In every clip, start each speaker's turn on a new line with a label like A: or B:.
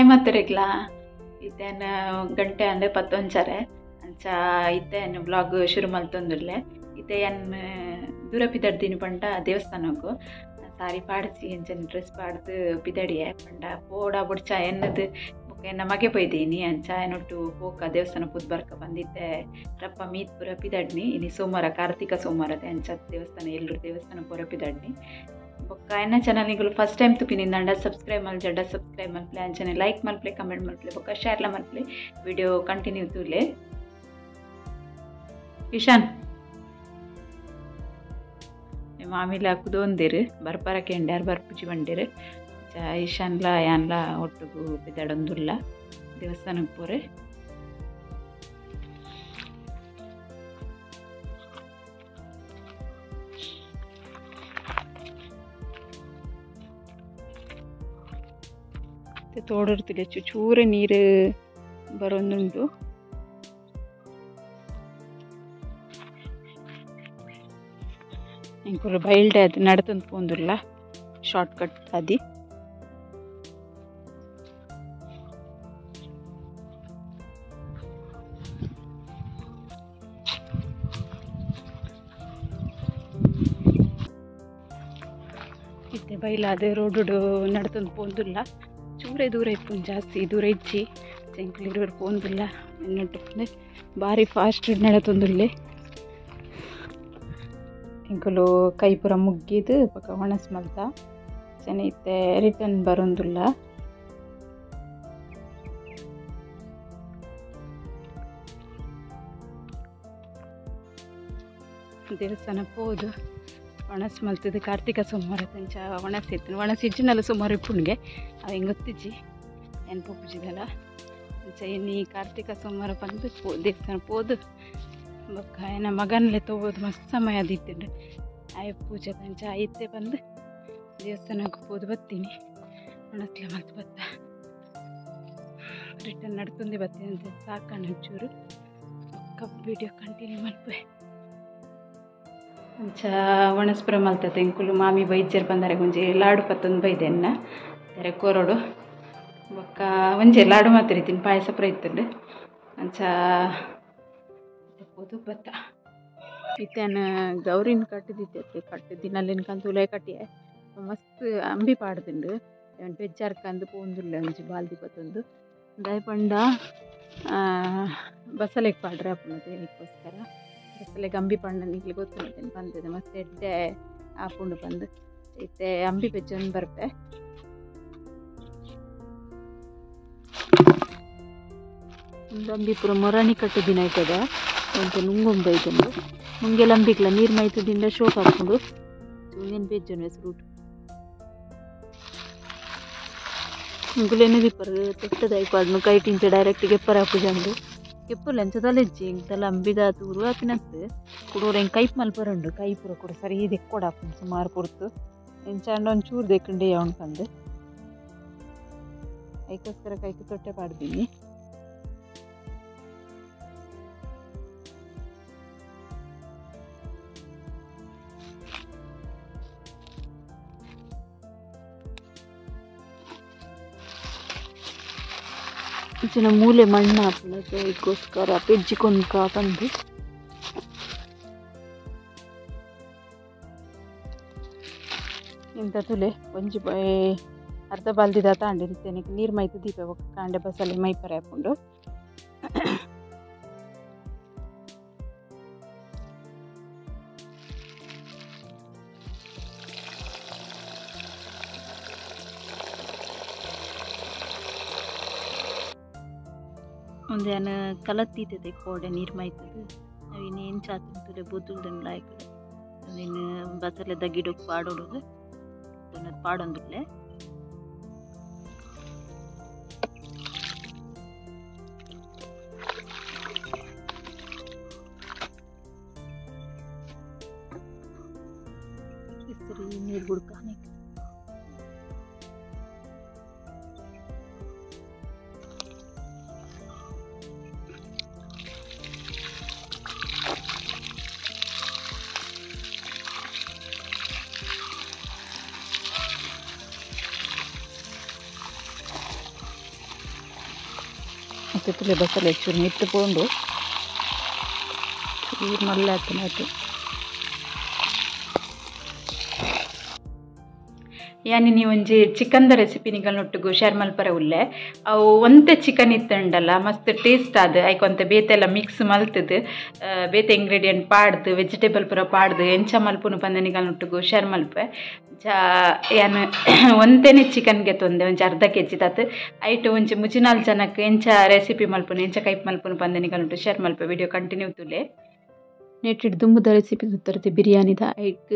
A: Time ಹತ್ತಿರಕ್ಲಾ ಇತ್ತೇನ ಗಂಟೆ ಅಂದರೆ 11 ಅಂಚ ಇತ್ತೇನು ಬ್ಲಾಗ್ ಶುರು ಮಲ್ತೊಂದುಲ್ಲೆ ಇತ್ತೇನ್ ದೂರ ಪಿದಡ್ದಿನಿ ಪಂಡ ದೇವಸ್ಥಾನಕ್ಕೂ ಸಾರಿ ಪಾಡ್ಸಿ ಎಂಚನ ಡ್ರೆಸ್ ಪಾಡ್ದು ಪಿದಡಿಯೆ ಪಂಡ ಪೋಡ ಬುಡ್ಚ ಎನ್ನದು ಎನ್ನ ಮಗೆ ಬೈದೀನಿ ಅಂಚ ಏನೊಟ್ಟು ಪೋಕ ದೇವಸ್ಥಾನ ಪುದ್ ಬರ್ಕ ಬಂದಿದ್ದೆ ರಪ್ಪ ಮೀತ್ ಪುರ ಪಿದಡ್ನಿ ಇನಿ ಸೋಮವಾರ ಕಾರ್ತಿಕ ಸೋಮವಾರದೆ ಅಂಚ ದೇವಸ್ಥಾನ ಎಲ್ಲರೂ ದೇವಸ್ಥಾನ ಪುರ ಪಿದಡ್ನಿ ಬೊಕ್ಕ ಎನ್ನ ಚಾನಲ್ಗಳು ಫಸ್ಟ್ ಟೈಮ್ ತುಪಿನಿಂದ ಸಬ್ಸ್ಕ್ರೈಬ್ ಮಲ್ಜಡ್ಡ ಸಬ್ಸ್ಕ್ರೈಬ್ ಮಲ್ಪಲೆ ಅಂಚನೆ ಲೈಕ್ ಮಲ್ಪಲೆ ಕಮೆಂಟ್ ಮಲ್ಪಲೆ ಬೊಕ್ಕ ಶೇರ್ಲ ಮಲ್ಪಲೆ ವಿಡಿಯೋ ಕಂಟಿನ್ಯೂ ತೂಲೆ ಇಶಾನ್ ಮಾಮಿಲ ಕುದೊಂದಿರು ಬರ್ಪರಕ್ಕೆ ಎಂಡ್ಯಾರು ಬರ್ಪುಜಿ ಬಂದಿರು ಇಶಾನ್ಲ ಯಾನ್ಲ ಒಟ್ಟುಗು ಪಿದಡೊಂದುಲ್ಲ ದೇವಸ್ಥಾನಕ್ಕೆ ಪೋರೆ ತೋಡಿರ್ತಿಲ್ಲ ಚೂರೆ ನೀರು ಬರೋದುಂಟು ಇಂಕುಲು ಬೈಲ್ಡೆ ಅದು ನಡ್ತಂದು ಪೋಂದುಲ್ಲ ಶಾರ್ಟ್ ಕಟ್ ಅದಿ ಇತ್ತೆ ಬೈಲಾದ ರೋಡು ನಡ್ತಂದು ಪೋಂದುಲ್ಲ ಚೂರೆ ದೂರ ಇಪ್ಪು ಜಾಸ್ತಿ ದೂರ ಇಚ್ಚಿ ಚೆಂಕ್ಲಿರೋರು ಪೋಂದುಲ್ಲ ಎನ್ನೊಟ್ಟು ಭಾರಿ ಫಾಸ್ಟ್ ನಡತೊಂದುಲ್ಲೆ ಇಂಕುಲು ಕೈ ಪೂರ ಮುಗ್ಗಿದು ಪಕ್ಕ ಒಣಸ್ ಮಲ್ತ ಚೆನ್ನೈತೆ ರಿಟರ್ನ್ ಬರೋಂದುಲ್ಲ ದೇವಸ್ಥಾನ ಪೋದು ಒಣಸ್ ಮಲ್ತದು ಕಾರ್ತಿಕ ಸೋಮವಾರ ತಂಚ ಒಣಸ್ ಇತ್ತು ಒಣಸ್ ಇಜ್ಜಿನಲ್ಲ ಸೋಮವಾರ ಇಪ್ಪುಣ್ಗೆ ಅದು ಹಿಂಗೆ ಗೊತ್ತಿಜ್ಜಿ ಏನು ಪೂಜಿದಲ್ಲ ಅಂಚ ಇನ್ನಿ ಕಾರ್ತಿಕ ಸೋಮವಾರ ಬಂದು ದೇವಸ್ಥಾನ ಪೋದು ಬೊಕ್ಕ ಏನ ಮಗನಲ್ಲೇ ತಗೋದು ಮಸ್ತ್ ಸಮಯ ಅದಿತ್ತು ಆಯ ಪೂಜೆ ತಂಚ ಐತೆ ಬಂದು ದೇವಸ್ಥಾನಕ್ಕೆ ಹೋದು ಬರ್ತೀನಿ ಒಣಸ್ಲೆ ಮತ್ತೆ ಬತ್ತ ರಿಟರ್ನ್ ನಡ್ಕೊಂಡೆ ಬರ್ತೀನಿ ಅಂತ ಸಾಕಣ್ಣ ಒಂಚೂರು ಬೊಕ್ಕ ವಿಡಿಯೋ ಕಂಟಿನ್ಯೂ ಮಲ್ಪೆ ಅಂಚ ಒಣಸ್ಪುರ ಮಲ್ತತೆ ಇಂಕುಲು ಮಾಮಿ ಬೈಜ್ಜರ್ ಬಂದರೆ ಒಂಜಿ ಲಾಡು ಪತ್ತೊಂದು ಬೈದೆನ್ನ ತೆರೆ ಕೋರೋಡು ಬೊಕ್ಕ ಒಂಜಿ ಲಾಡು ಮಾತ್ರ ಇತ್ತೀನಿ ಪಾಯಸ ಪುರ ಇತ್ತುಂಡು ಅಂಚ ಪೋದು ಬತ್ತ ಇತ್ತೇನು ಗೌರಿನ ಕಟ್ಟಿದ್ದಿತ್ತೆ ಕಟ್ಟಿದ್ದಿನಲ್ಲಿನ ಕಂತುಲೆ ಕಟ್ಟಿಯೆ ಮಸ್ತ್ ಅಂಬಿ ಪಾಡ್ದುಂಡು ಬೆಜ್ಜಾರ್ಕಂದು ಪೋಂದುಲ್ಲ ಒಂಜಿ ಬಾಲ್ದಿ ಪತ್ತೊಂದು ದಾಯ್ ಪಂಡ ಬಸಲೆಗೆ ಪಾಡ್ರೆ ಅಪ್ಪನದು ಏನಕ್ಕೋಸ್ಕರ ಬಸಲೆಗೆ ಅಂಬಿ ಪಂಡ ನಿಗ್ಲಿ ಗೊತ್ತಿರ್ತೇನೆ ಬಂದಿದೆ ಮಸ್ತ್ ಎಡ್ಡೆ ಆಪುಂಡು ಬಂದು ಇತ್ತೆ ಅಂಬಿ ಬೆಜ್ಜೊಂದು ಬರ್ಪೆ ಒಂದು ಅಂಬಿ ಪೂರ ಮೊರಾಣಿ ಕಟ್ಟಿದಿನ ಆಯ್ತದ ಅಂತ ನುಂಗೊಂಬ ಐತಂದು ಮುಂಗೆಲ್ಲ ಅಂಬಿಕ್ಲ ನೀರು ಮೈತದಿಂದ ಶೋಕ್ ಹಾಕೊಂಡು ಏನು ಬೆಜ್ಜನು ಹೆಸರು ಮುಂಗುಲೇನು ದಿಪ್ಪರ್ ತೆಟ್ಟದಾಯ್ಪಾಡ್ನು ಕೈ ಟಿಂಚ ಡೈರೆಕ್ಟ್ ಗೆಪ್ಪರ ಹಾಕುಜಂದು ಕೆಪ್ಪುಲ್ಲ ಎಂಚದಲ್ಲ ಇಜ್ಜಿ ಇಂತೆಲ್ಲ ಅಂಬಿದ ತೂರು ಹಾಕಿನತ್ತು ಕುಡೋರು ಹೆಂಗೆ ಕೈಪ್ ಮಲ್ಪರುಂಡು ಕೈ ಪೂರ ಕೂಡ ಸರಿ ದೆಕ್ಕೊಡ ಹಾಕೊಂಡು ಸುಮಾರು ಪುರ್ತು ಎಂಚಾಂಡ ಒಂಚೂರು ದೆಕ್ಕಂಡೆ ಅವನ್ಕಂದು ಅದಕ್ಕೋಸ್ಕರ ಕೈಗೆ ತೊಟ್ಟೆ ಪಾಡ್ದೀನಿ ಚಿನ್ನ ಮೂಲೆ ಮಣ್ಣು ಹಾಕ್ಲಕ್ಕೆ ಇದಕ್ಕೋಸ್ಕರ ಪೆಜ್ಜಿ ಕೊಂದ್ಕ ಬಂದು ಇಂಥ ತುಲೆ ಒಂಜಿ ಅರ್ಧ ಬಾಲ್ದಿದ ತಾಂಡಿರ್ತೇನೆ ನೀರು ಮೈತು ದೀಪ ಕಾಂಡೆ ಬಸಲೆ ಮೈಪರ ಹಾಕೊಂಡು ಒಂದೇನು ಕಲತ್ತಿತ್ತದೆ ಕೋಡೆ ನೀರು ಮೈತದು ನಾವಿನ್ನೇನು ಚಾತಂತಲೆ ಬೊದ್ದುಲ್ದಂಗೆ ಲಾಯ್ಕಡೆ ನೀನು ಬಸಲೆ ದಗ್ಗಿಡೋಕೆ ಪಾಡೋಡುದು ಪಾಡೊಂದುಲ್ಲೆ ನೀರು ಗುಡ್ಕಾನೆ ತುಲೆ ಬಸಳೆ ಚೂರು ಇಟ್ಟುಕೊಂಡು ಚೂರು ಮಲ್ಲ ಆಯ್ತು ಯಾನಿ ನೀವು ಒಂಜಿ ಚಿಕನ್ದ ರೆಸಿಪಿ ನಿಗಲ್ನೊಟ್ಟಿಗೂ ಶೇರ್ ಮಲ್ಪರೆ ಉಲ್ಲೆ ಅವು ಒಂತೆ ಚಿಕನ್ ಇತ್ತಂಡಲ್ಲ ಮಸ್ತ್ ಟೇಸ್ಟ್ ಆದ ಐಕೊಂತ ಬೇತೆಲ್ಲ ಮಿಕ್ಸ್ ಮಲ್ತದು ಬೇತೆ ಇಂಗ್ರೀಡಿಯೆಂಟ್ ಪಾಡ್ದು ವೆಜಿಟೇಬಲ್ ಪೂರ ಪಾಡ್ದು ಎಂಚ ಮಲ್ಪುನು ಪಂದ ನಿಗಲ್ನೊಟ್ಟಿಗೂ ಶೇರ್ ಮಲ್ಪೆ ಏನು ಒಂದೇನೆ ಚಿಕನ್ಗೆ ತೊಂದೆ ಒಂಚ ಅರ್ಧ ಕೆಜಿ ತಾತು ಐಟು ಒಂಚ ಮುಜಿನಾಲ್ ಜನಕ್ಕೆ ಎಂಚ ರೆಸಿಪಿ ಮಲ್ಪುನು ಎಂಚ Kaif ಮಲ್ಪುನು ಪಂದ ನಿಗಲ್ನೊಟ್ಟು share Malpe video continue ತುಲೆ ನೆಟ್ಟಿಟ್ಟು ದುಂಬುದ ರೆಸಿಪಿ ಸುತ್ತರತಿ ಬಿರಿಯಾನಿದ ಐಟ್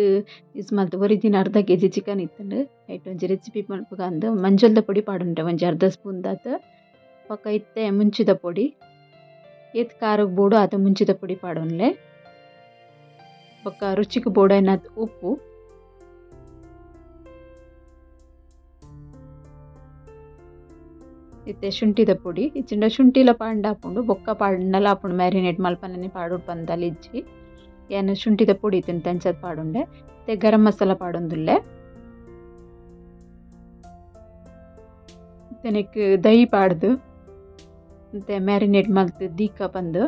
A: ಯೂಸ್ ಮಲ್ತು ಒರಿಜಿನ ಅರ್ಧ ಕೆಜಿ ಚಿಕನ್ ಇತ್ತಂಡು ಐಟ್ ಒಂಜಿ ರೆಸಿಪಿ ಮಲ್ಪಗ ಅಂದು ಮಂಜಲ್ದ ಪೊಡಿ ಪಾಡುಂಡೆ ಒಂಜಿ ಅರ್ಧ ಸ್ಪೂನ್ ದಾತ ಪಕ್ಕ ಇತ್ತೆ ಮುಂಚಿದ ಪೊಡಿ ಏತ್ ಖಾರಕ್ಕೆ ಬೋಡು ಆತ ಮುಂಚಿದ ಪೊಡಿ ಪಾಡೋನ್ಲೆ ಪಕ್ಕ ರುಚಿಗೆ ಬೋಡು ಏನಾದ ಉಪ್ಪು ಇತ್ತೆ ಶುಂಠಿದ ಪೊಡಿ ಇಚ್ಚಿಂಡ ಶುಂಠಿಲ ಪಾಂಡ ಹಾಕೊಂಡು ಬೊಕ್ಕ ಪಾಂಡಲ ಹಾಕೊಂಡು ಮ್ಯಾರಿನೇಟ್ ಮಲ್ಪನೇ ಪಾಡು ಪಂದಲ್ಲಿ ಇಜ್ಜಿ ಏನು ಶುಂಠಿದ ಪೊಡಿ ತಿಂತ ತಂಚದ ಪಾಡುಂಡೆ ಮತ್ತೆ ಗರಂ ಮಸಾಲ ಪಾಡೊಂದುಲ್ಲೆ ತೆನಕ್ ದಹಿ ಪಾಡ್ದು ಮತ್ತೆ ಮ್ಯಾರಿನೇಟ್ ಮಲ್ತು ದೀಕ ಬಂದು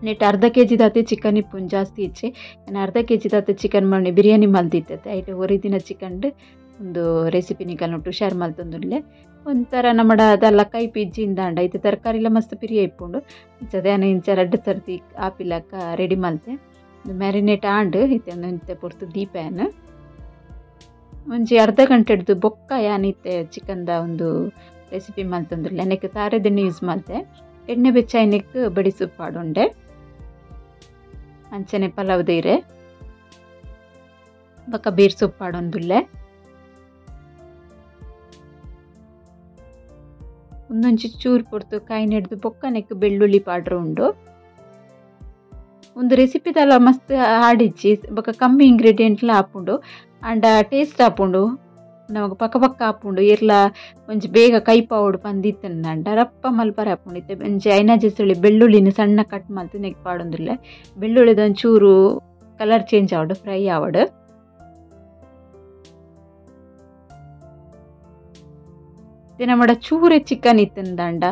A: ನೆಟ್ ಅರ್ಧ ಕೆಜಿ ದಾತೆ ಚಿಕನ್ ಇಪ್ಪುನ್ ಜಾಸ್ತಿ ಇಚ್ಚೆ ನಾನು ಅರ್ಧ ಕೆಜಿ ದಾತೆ ಚಿಕನ್ ಮಾಡಿ ಬಿರಿಯಾನಿ ಮಲ್ದಿತ್ತೆ ಐಟೆ ಒರಿದಿನ ಚಿಕನ್ ಒಂದು ರೆಸಿಪಿ ನಿಗಲ್ನೊಟ್ಟು ಶೇರ್ ಮಲ್ತೊಂದುಲ್ಲೆ ಒಂಥರ ನಮ್ಮಡ ಅದೆಲ್ಲ ಕೈ ಪಿಜ್ಜಿಂದ ಅಂಡ ಇದು ತರಕಾರಿಲ್ಲ ಮಸ್ತ್ ಪಿರಿಯ ಇಪ್ಪುಂಡು ಅದೇನು ಇಂಚ ರಡ್ಡು ಸರ್ತಿ ಆಪಿಲಕ್ಕ ರೆಡಿ ಮಲ್ತೆ ಮ್ಯಾರಿನೇಟ್ ಆಂಡು ಇತ್ತೆ ಇಂತೆ ಪೊರ್ತು ದೀಪೇನು ಒಂಜಿ ಅರ್ಧ ಗಂಟೆ ಹಿಡ್ದು ಬೊಕ್ಕ ಯಾನಿತ್ತೆ ಚಿಕನ್ದ ಒಂದು ರೆಸಿಪಿ ಮಲ್ತಂದ್ರಲ್ಲ ನೆಕ್ ತಾರೆದೆಣ್ಣೆ ಯೂಸ್ ಮಲ್ತೆ ಎಣ್ಣೆ ಬೆಚ್ಚ ಎಣ್ಣೆಕ್ ಬಡಿ ಸೊಪ್ಪು ಪಾಡುಂಡೆ ಅಂಚನೆ ಪಲಾವ್ ದೀರೆ ಬೊಕ್ಕ ಬೇರ್ ಸೊಪ್ಪು ಪಾಡೊಂದುಲ್ಲೆ ಒಂದೊಂಚಿ ಚೂರು ಪೊರ್ತು ಕಾಯಿ ನೆಡ್ದು ಬೊಕ್ಕ ನೆಕ್ ಬೆಳ್ಳುಳ್ಳಿ ಪಾಡ್ರು ಉಂಡು ಒಂದು ರೆಸಿಪಿದಲ್ಲ ಮಸ್ತ್ ಆಡಿಚ್ಚಿ ಬೊಕ್ಕ ಕಮ್ಮಿ ಇಂಗ್ರೀಡಿಯೆಂಟ್ಲ ಹಾಪುಂಡು ಅಂಡ ಟೇಸ್ಟ್ ಹಾಪುಂಡು ನಮಗೆ ಪಕ್ಕ ಪಕ್ಕ ಹಾಪುಂಡು ಇರ್ಲ ಒಂಚ ಬೇಗ ಕೈ ಪಾವುಡು ಪಂದಿತ್ತಂಡ ರಪ್ಪ ಮಲ್ಪರೆ ಹಾಪುಂಡು ಇತ್ತೆ ಒಂಚಿ ಐನಾ ಜೆಸುಳಿ ಬೆಳ್ಳುಳ್ಳಿನ ಸಣ್ಣ ಕಟ್ ಮಲ್ತು ನೆಕ್ ಪಾಡೊಂದಿಲ್ಲ ಬೆಳ್ಳುಳ್ಳಿದ ಒಂಚೂರು ಕಲರ್ ಚೇಂಜ್ ಆವಡು ಫ್ರೈ ಆವಡು ನಮ್ಮಡ ಚೂರೆ ಚಿಕನ್ ಇತ್ತಂದಂಡ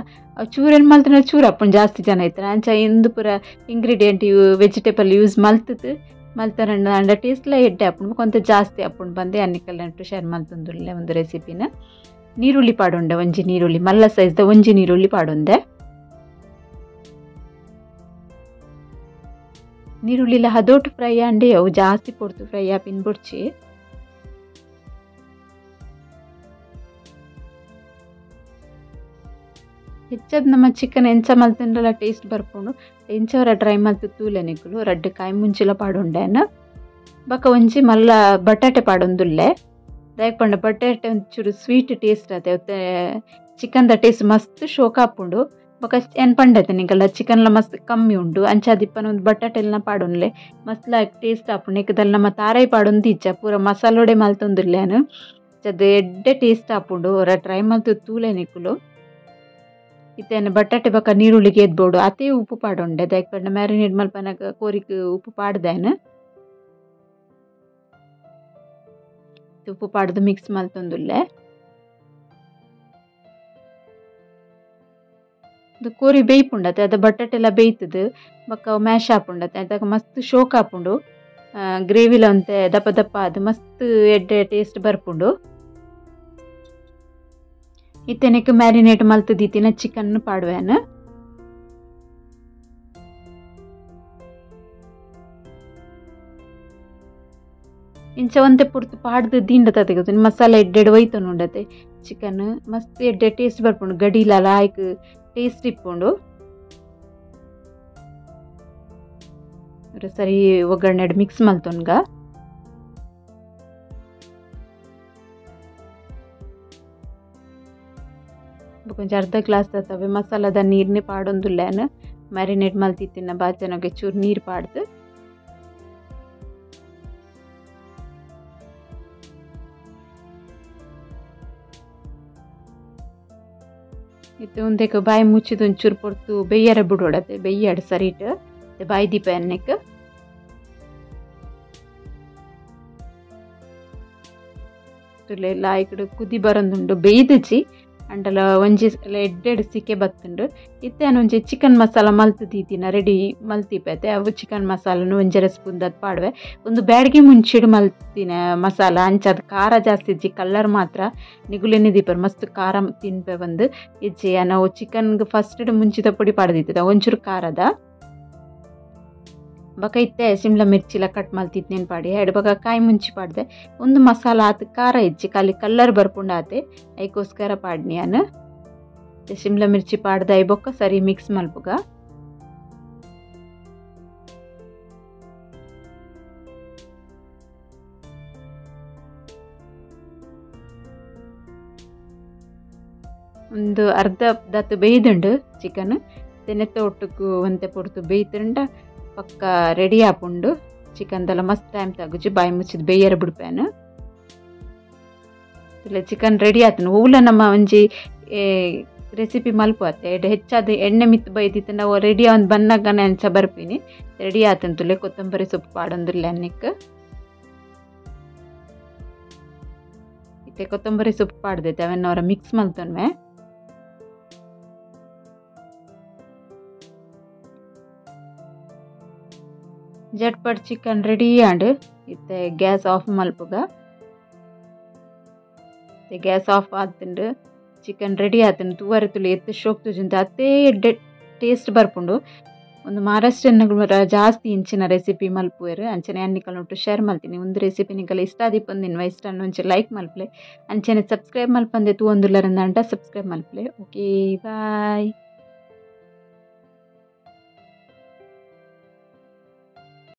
A: ಚೂರೆಲ್ ಮಲ್ತನ ಚೂರು ಹಾಪುಂಡು ಜಾಸ್ತಿ ಜನ ಇತ್ತು ಅಂಚ ಇಂದು ಪೂರ ಇಂಗ್ರೀಡಿಯೆಂಟ್ ವೆಜಿಟೇಬಲ್ ಯೂಸ್ ಮಲ್ತದು ಮಲ್ತಾರಂಡ ಅಂಡ ಟೇಸ್ಟ್ಲ ಎಡ್ಡೆ ಹಾಪುಂಡು ಕೊಂತ ಜಾಸ್ತಿ ಹಾಪುಂಡು ಬಂದೆ ಅನ್ನಿಕಲ್ನಟ್ಟು ಶೇರ್ ಮಲ್ತೊಂದುಲ್ಲೆ ಒಂದು ರೆಸಿಪಿನ ನೀರುಳ್ಳಿ ಪಾಡುಂಡೆ ಒಂಜಿ ನೀರುಳ್ಳಿ ಮಲ್ಲ ಸೈಜ್ದ ಒಂಜಿ ನೀರುಳ್ಳಿ ಪಾಡುಂಡೆ ನೀರುಳ್ಳಿಲ ಹದೋಟು ಫ್ರೈ ಅಂಡೆ ಅವು ಜಾಸ್ತಿ ಪೊರ್ತು ಫ್ರೈ ಆಪಿನ್ ಬೊಡ್ಚಿ ಹೆಚ್ಚದ ನಮ್ಮ ಚಿಕನ್ ಎಂಚ ಮಲ್ತಂಡ್ರಲ್ಲ ಟೇಸ್ಟ್ ಬರ್ಕೊಂಡು ಎಂಚವರ ಡ್ರೈ ಮಲ್ತು ತೂಲೆ ನಿಕ್ಕಲು ರಡ್ಡು ಕಾಯಿ ಮುಂಚಿಲ ಪಾಡುಂಡೆನ ಬಕ್ಕ ಒಂಜಿ ಮಲ್ಲ ಬಟಾಟೆ ಪಾಡೊಂದುಲ್ಲೆ ದಯಕ್ ಪಂಡ ಬಟಾಟೆ ಒಂಚೂರು ಸ್ವೀಟ್ ಟೇಸ್ಟ್ ಅದೇ ಮತ್ತೆ ಚಿಕನ್ದ ಟೇಸ್ಟ್ ಮಸ್ತ್ ಶೋಕ ಹಾಪುಂಡು ಬಕ್ಕ ಏನು ಪಂಡೈತೆ ನಿಂಗಲ್ಲ ಚಿಕನ್ಲ ಮಸ್ತ್ ಕಮ್ಮಿ ಉಂಡು ಅಂಚಾದಿಪ್ಪನ ಒಂದು ಬಟಾಟೆಲ್ನ ಪಾಡೊನ್ಲೆ ಮಸ್ತ್ ಟೇಸ್ಟ್ ಹಾಪುಂಡು ಏಕದಲ್ಲಿ ನಮ್ಮ ತಾರಾಯಿ ಪಾಡೊಂದು ಇಚ್ಚ ಪೂರ ಮಸಾಲೋಡೆ ಮಲ್ತೊಂದುಲ್ಲೇನು ಅದು ಎಡ್ಡೆ ಟೇಸ್ಟ್ ಹಾಪುಂಡು ಅವರ ಟ್ರೈ ಮಲ್ತು ತೂಲೆ ನಿಕ್ಕಲು ಇತ್ತೇನು ಬಟಾಟೆ ಬಕ್ಕ ನೀರುಳ್ಳಿಗೆ ಎದ್ಬೋಡು ಅದೇ ಉಪ್ಪು ಪಾಡುಂಡೆ ದಯಕ್ ಪಂಡ ಮ್ಯಾರಿನೇಟ್ ಮಲ್ಪನಾಗ ಕೋರಿಕ್ ಉಪ್ಪು ಪಾಡ್ದೇನು ಉಪ್ಪು ಪಾಡ್ದು ಮಿಕ್ಸ್ ಮಲ್ತೊಂದುಲ್ಲೆ ಅದು ಕೋರಿ ಬೇಯ್ಪುಂಡತೆ ಅದು ಬಟಾಟೆ ಎಲ್ಲ ಬೇಯ್ತದು ಬಕ್ಕ ಮ್ಯಾಶ್ ಹಾಪುಂಡತೆ ಅದಾಗ ಮಸ್ತ್ ಶೋಕ್ ಹಾಪುಂಡು ಗ್ರೇವಿಲ ಅಂತೆ ದಪ್ಪ ದಪ್ಪ ಅದು ಮಸ್ತ್ ಎಡ್ಡೆ ಟೇಸ್ಟ್ ಬರ್ಪುಂಡು ಇತ್ತೆನಕ್ಕೆ ಮ್ಯಾರಿನೇಟ್ ಮಲ್ತದಿತ್ತಿನ ಚಿಕನ್ ಪಾಡುವೆನು ಇಂಚ ಒಂತೆ ಪುರ್ತು ಪಾಡ್ದು ದಿಂಡ ತತೆಗೋದು ಮಸಾಲೆ ಎಡ್ಡೆಡ್ ಒಯ್ತನು ಉಂಡತೆ ಚಿಕನ್ ಮಸ್ತ್ ಎಡ್ಡೆ ಟೇಸ್ಟ್ ಬರ್ಪುಂಡು ಗಡಿಲಲ್ಲ ಆಯ್ಕ್ ಟೇಸ್ಟ್ ಇಪ್ಪುಂಡು ಸರಿ ಒಗ್ಗರಣೆ ಮಿಕ್ಸ್ ಮಲ್ತೊನ್ಗ ಕೊಂಚ ಅರ್ಧ ಗ್ಲಾಸ್ ತವೆ ಮಸಾಲದ ನೀರ್ನೇ ಪಾಡೊಂದುಲ್ಲೇನು ಮ್ಯಾರಿನೇಟ್ ಮಲ್ತಿತ್ತಿನ ಬಾಚನಗೆ ಚೂರು ನೀರು ಪಾಡ್ದು ಇತ್ತು ಒಂದಕ್ಕೆ ಬಾಯಿ ಮುಚ್ಚಿದ ಒಂಚೂರು ಪೊರ್ತು ಬೆಯ್ಯರ ಬಿಡೋಡತ್ತೆ ಬೆಯ್ಯಾಡು ಸರಿಟ್ ಬಾಯಿ ದೀಪ ಎಣ್ಣೆಕ್ ಲಾಯ್ಕಡು ಕುದಿ ಬರೋದುಂಡು ಬೇಯ್ದಚ್ಚಿ ಅಂಡಲ ಒಂಜಿ ಎಡ್ಡೆಡ್ ಸಿಕ್ಕೆ ಬತ್ತುಂಡು ಇತ್ತೆ ಒಂಜಿ ಚಿಕನ್ ಮಸಾಲ ಮಲ್ತು ದೀತಿನ ರೆಡಿ ಮಲ್ತಿಪೈತೆ ಅವು ಚಿಕನ್ ಮಸಾಲನು ಒಂಜರ ಸ್ಪೂನ್ ದತ್ ಪಾಡುವೆ ಒಂದು ಬ್ಯಾಡ್ಗೆ ಮುಂಚಿಡು ಮಲ್ತಿನ ಮಸಾಲ ಅಂಚದ ಖಾರ ಜಾಸ್ತಿ ಇಜ್ಜಿ ಕಲರ್ ಮಾತ್ರ ನಿಗುಲೆನೆ ದೀಪರ್ ಮಸ್ತ್ ಖಾರ ತಿನ್ಪೆ ಬಂದು ಇಜ್ಜಿ ನಾವು ಚಿಕನ್ಗೆ ಫಸ್ಟ್ ಮುಂಚಿದ ಪುಡಿ ಪಾಡ್ದಿತ್ತದ ಒಂಚೂರು ಖಾರದ ಬಕ ಇತ್ತೆ ಸಿಮ್ಲಾ ಮಿರ್ಚಿಲ ಕಟ್ ಮಲ್ತಿದ್ನೇನು ಪಾಡಿ ಎರಡು ಬಗ ಕಾಯಿ ಮುಂಚಿ ಪಾಡ್ದೆ ಒಂದು ಮಸಾಲ ಆತ ಖಾರ ಇಜ್ಜಿ ಖಾಲಿ ಕಲ್ಲರ್ ಬರ್ಪುಂಡ ಆತೆ ಐಕೋಸ್ಕರ ಪಾಡ್ನಿ ನಾನು ಸಿಮ್ಲಾ ಮಿರ್ಚಿ ಪಾಡ್ದ ಐ ಬೊಕ್ಕ ಸರಿ ಮಿಕ್ಸ್ ಮಲ್ಪುಗ ಒಂದು ಅರ್ಧ ದತ್ತು ಬೇಯ್ದುಂಡು ಚಿಕನ್ ತೆನೆತ್ತ ಒಟ್ಟುಕು ಒಂತೆ ಪೊಡ್ತು ಬೇಯ್ತುಂಡ ಪಕ್ಕ ರೆಡಿ ಆಪುಂಡು ಚಿಕನ್ದೆಲ್ಲ ಮಸ್ತ್ ಟೈಮ್ ತಗುಜಿ ಬಾಯಿ ಮುಚ್ಚಿದ ಬೇಯರ ಬಿಡ್ಪೇನು ಇಲ್ಲ ಚಿಕನ್ ರೆಡಿ ಆತನು ಹೂಲ ನಮ್ಮ ಒಂಜಿ ರೆಸಿಪಿ ಮಲ್ಪು ಆತೆ ಹೆಚ್ಚಾದ ಎಣ್ಣೆ ಮಿತ್ತು ಬೈದಿತ್ತು ನಾವು ರೆಡಿ ಒಂದು ಬನ್ನಾಗನೆ ಅಂಚ ಬರ್ಪೀನಿ ರೆಡಿ ಆತಂತುಲೆ ಕೊತ್ತಂಬರಿ ಸೊಪ್ಪು ಪಾಡೊಂದುಲ್ಲೆ ಅನ್ನಕ್ಕೆ ಇತ್ತೆ ಕೊತ್ತಂಬರಿ ಸೊಪ್ಪು ಪಾಡ್ದೈತೆ ಅವನ್ನವರ ಮಿಕ್ಸ್ ಮಲ್ತನ್ವೆ झटपट चिकन रेडी आंड इत्ते गैस ऑफ मल्पुग गैस ऑफ आतुंड चिकन रेडी आतुंड तूवरे तुले एत्त शोक तुजुंत अत्ते टेस्ट ಬರ್ಪುಂಡು ಒಂದು ಮಹಾರಾಷ್ಟ್ರನ ಜಾಸ್ತಿ ಇಂಚಿನ ರೆಸಿಪಿ ಮಲ್ಪುವೆರು ಅಂಚನೆ ಅನ್ನಿಕಲ್ನೊಟ್ಟು ಶೇರ್ ಮಲ್ತೀನಿ ಒಂದು ರೆಸಿಪಿ ನಿಕಲ ಇಷ್ಟ ಆದಿಪ್ಪಂದಿನ ಇಷ್ಟ ಅನ್ನೊಂಚೆ ಲೈಕ್ ಮಲ್ಪಲೆ ಅಂಚನೆ ಸಬ್ಸ್ಕ್ರೈಬ್ ಮಲ್ಪಂದೆ ತೂ ಒಂದುಲ್ಲರಂದ ಅಂಟ ಸಬ್ಸ್ಕ್ರೈಬ್ ಮಲ್ಪಲೆ ಓಕೆ ಬಾಯ್.